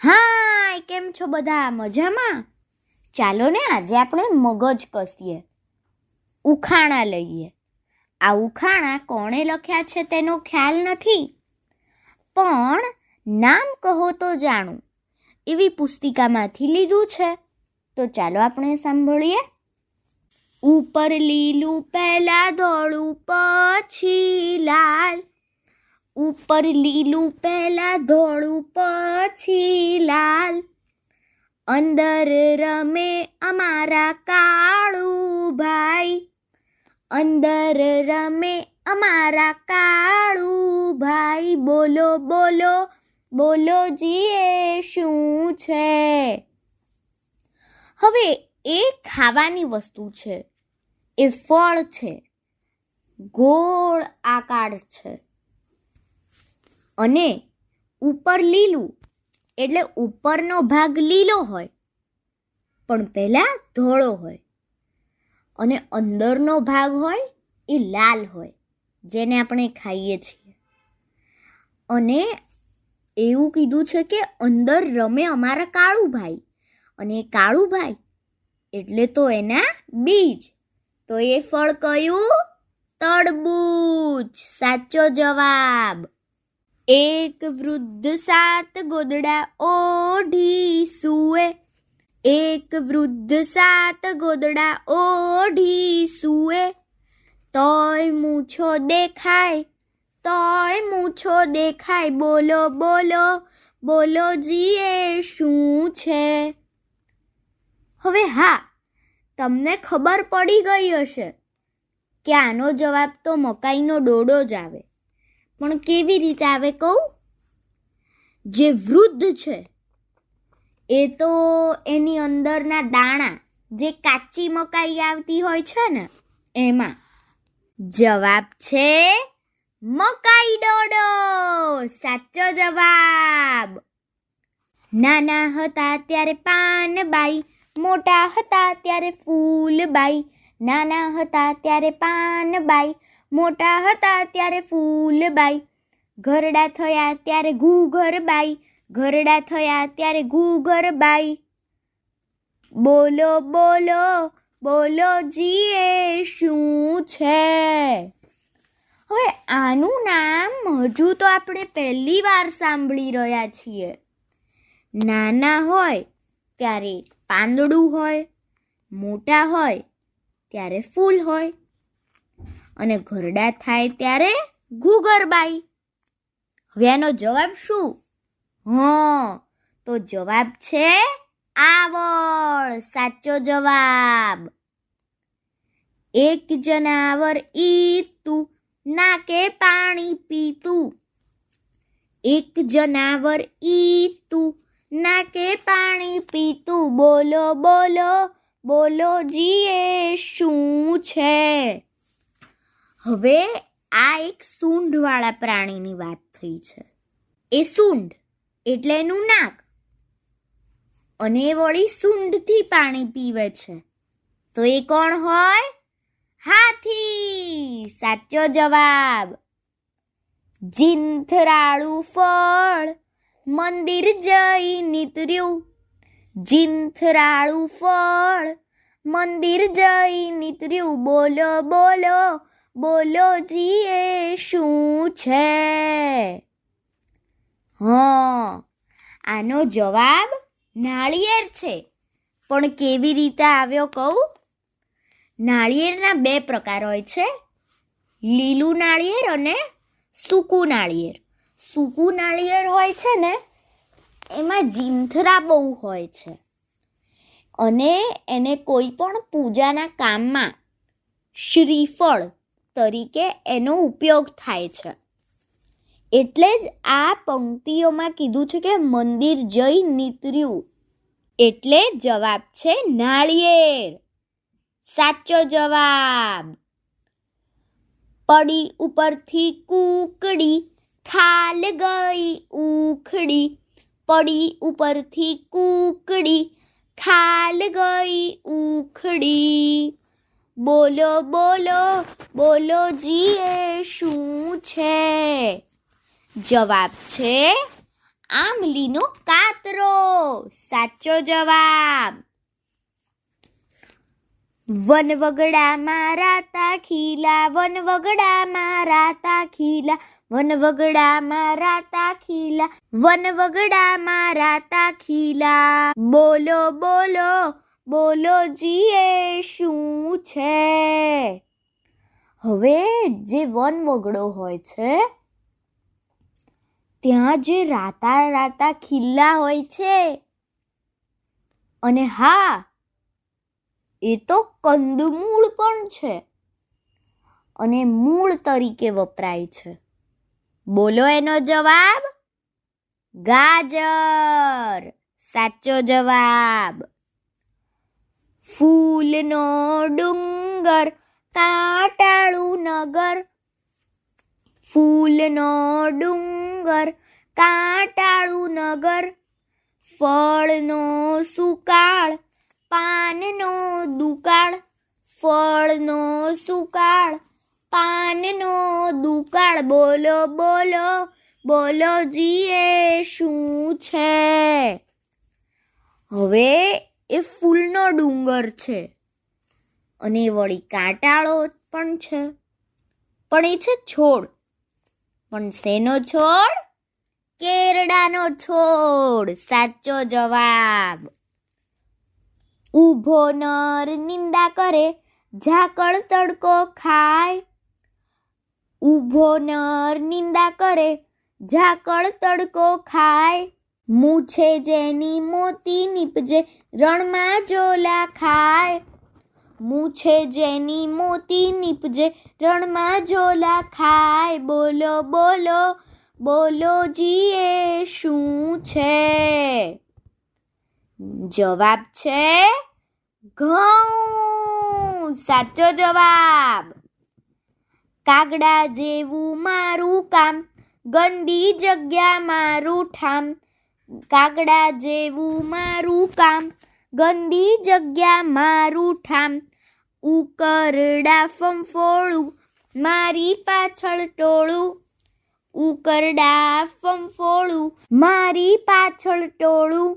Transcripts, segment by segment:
હાય, કેમ છો બધા? મજામાં? ચાલો ને આજે આપણે મગજ કસીએ, ઉખાણા લઈએ. આ ઉખાણા કોણે લખ્યા છે તેનો ખ્યાલ નથી, પણ નામ કહો તો જાણું એવી પુસ્તિકામાંથી લીધું છે. તો ચાલો આપણે સાંભળીએ. ઉપર લીલું પહેલા ધોળું પછી લાલ, ઉપર લીલું પહેલા ધોળું પછી લાલ, અંદર રમે અમારા કાળું ભાઈ, અંદર રમે અમારા કાળું ભાઈ. બોલો બોલો બોલો જી એ શું છે? હવે એ ખાવાની વસ્તુ છે, એ ફળ છે, ગોળ આકાર છે, અને ઉપર લીલું એટલે ઉપરનો ભાગ લીલો હોય પણ પહેલાં ધોળો હોય, અને અંદરનો ભાગ હોય એ લાલ હોય, જેને આપણે ખાઈએ છીએ. અને એવું કીધું છે કે અંદર રમે અમારા કાળુભાઈ, અને એ કાળુભાઈ એટલે તો એના બીજ. તો એ ફળ કયું? તરબૂચ. સાચો જવાબ. એક વૃદ્ધ 7 ગોદડા ઓઢી સૂવે, એક વૃદ્ધ 7 ગોદડા ઓઢી સૂવે, તોય મૂછો દેખાય, તોય મૂછો દેખાય. બોલો બોલો બોલો જી એ શું છે? હવે હા, તમને ખબર પડી ગઈ હશે કે આનો જવાબ તો મકાઈનો ડોડો જ આવે. પણ કેવી રીતે આવે કહું? જે વૃદ્ધ છે એ તો એની અંદરના દાણા, જે કાચી મકાઈ આવતી હોય છે ને, એમાં. જવાબ છે મકાઈ ડોડો. સાચો જવાબ. નાના હતા ત્યારે પાનબાઈ, મોટા હતા ત્યારે ફૂલબાઈ, નાના હતા ત્યારે પાનબાઈ, મોટા હતા ત્યારે ફૂલબાઈ, ઘરડા થયા ત્યારે ઘૂઘરબાઈ, ઘરડા થયા ત્યારે ઘૂઘરબાઈ. બોલો બોલો બોલો જી એ શું છે? હવે આનું નામ હજુ તો આપણે પહેલી વાર સાંભળી રહ્યા છીએ. નાના હોય ત્યારે પાંદડું હોય, મોટા હોય ત્યારે ફૂલ હોય, અને ઘરડા થાય ત્યારે ઘૂઘરબાઈ. હવે આનો જવાબ શું? તો જવાબ છે આવળ. સાચો જવાબ. એક જનાવર ઈતું, નાકે પાણી પીતું, એક જનાવર ઈતું, નાકે પાણી પીતું. બોલો બોલો બોલો જી એ શું છે? હવે આ એક સૂંઢવાળા પ્રાણીની વાત થઈ છે. એ સૂંઢ એટલે એનું નાક, અને વળી સૂંઢથી પાણી પીવે છે. તો એ કોણ હોય? હાથી. સાચો જવાબ. જીંથરાળું ફળ મંદિર જઈ નીતર્યું, જીંથરાળું ફળ મંદિર જઈ નીતર્યું. બોલો બોલો બોલો જી એ શું છે? આનો જવાબ નાળિયેર છે. પણ કેવી રીતે આવ્યો કહું? નાળિયેરના 2 પ્રકાર હોય છે, લીલું નાળિયેર અને સૂકું નાળિયેર. સૂકું નાળિયેર હોય છે ને, એમાં જીંથરા બહુ હોય છે, અને એને કોઈ પણ પૂજાના કામમાં શ્રીફળ તરીકે એનો ઉપયોગ થાય છે. એટલે જ આ પંક્તિઓમાં કીધું છે કે મંદિર જઈ નીતર્યું, એટલે જવાબ છે નાળિયેર. સાચો જવાબ. પડી ઉપરથી કૂકડી, ખાલ ગઈ ઉખડી, પડી ઉપરથી કૂકડી, ખાલ ગઈ ઉખડી. બોલો બોલો બોલો જી એ શું છે? જવાબ છે આમલીનો કાતરો. સાચો જવાબ. વનવગડા મારા તાખીલા, વનવગડા મારા તાખીલા, વનવગડા મારા તાખીલા, વનવગડા મારા તાખીલા. બોલો બોલો બોલો જીએ શું છે? હવે જે વનવગડો હોય છે ત્યાં જે રાતા રાતા ખીલા હોય છે, અને હા, એ તો કંદમૂળ પણ છે અને મૂળ તરીકે વપરાય છે. બોલો એનો જવાબ. ગાજર. સાચો જવાબ. ફૂલનો ડુંગર કાંટાળું નગર, ફૂલનો ડુંગર કાંટાળું નગર, ફળનો સુકાળ પાનનો દુકાળ, ફળનો સુકાળ પાનનો દુકાળ. બોલો બોલો બોલો જીએ શું છે? હવે એ ફૂલનો ડુંગર છે અને વળી કાંટાળો પણ છે, પણ એ છે છોડ. પણ શેનો છોડ? કેરડાનો છોડ. સાચો જવાબ. ઊભો નર નિંદા કરે ઝાકળ તડકો ખાય, ઊભો નર નિંદા કરે ઝાકળ તડકો ખાય, મૂછે જેની મોતી નીપજે રણમાં જોલા ખાય, મૂછે જેની મોતી નીપજે રણમાં જોલા ખાય. બોલો બોલો બોલો જીએ શું છે? જવાબ છે ઘઉં. સાચો જવાબ. કાગડા જેવું મારું કામ, ગંદી જગ્યા મારું ઠામ, કાગડા જેવું મારું કામ, ગંદી જગ્યા મારું ઠામ, ઉકરડા ફંફોળું મારી પાછળ ટોળું, ઉકરડા ફંફોળું મારી પાછળ ટોળું.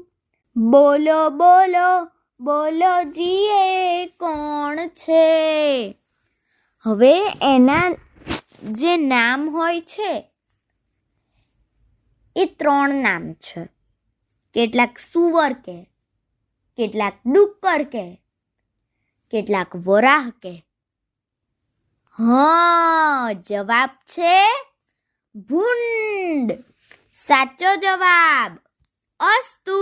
બોલો બોલો બોલો જીએ કોણ છે? હવે એના જે નામ હોય છે એ 3 નામ છે. કેટલાક સુવર કે, કેટલાક ડુક્કર કે, કેટલાક વરાહ કે. હા, જવાબ છે ભૂંડ. સાચો જવાબ. અસ્તુ.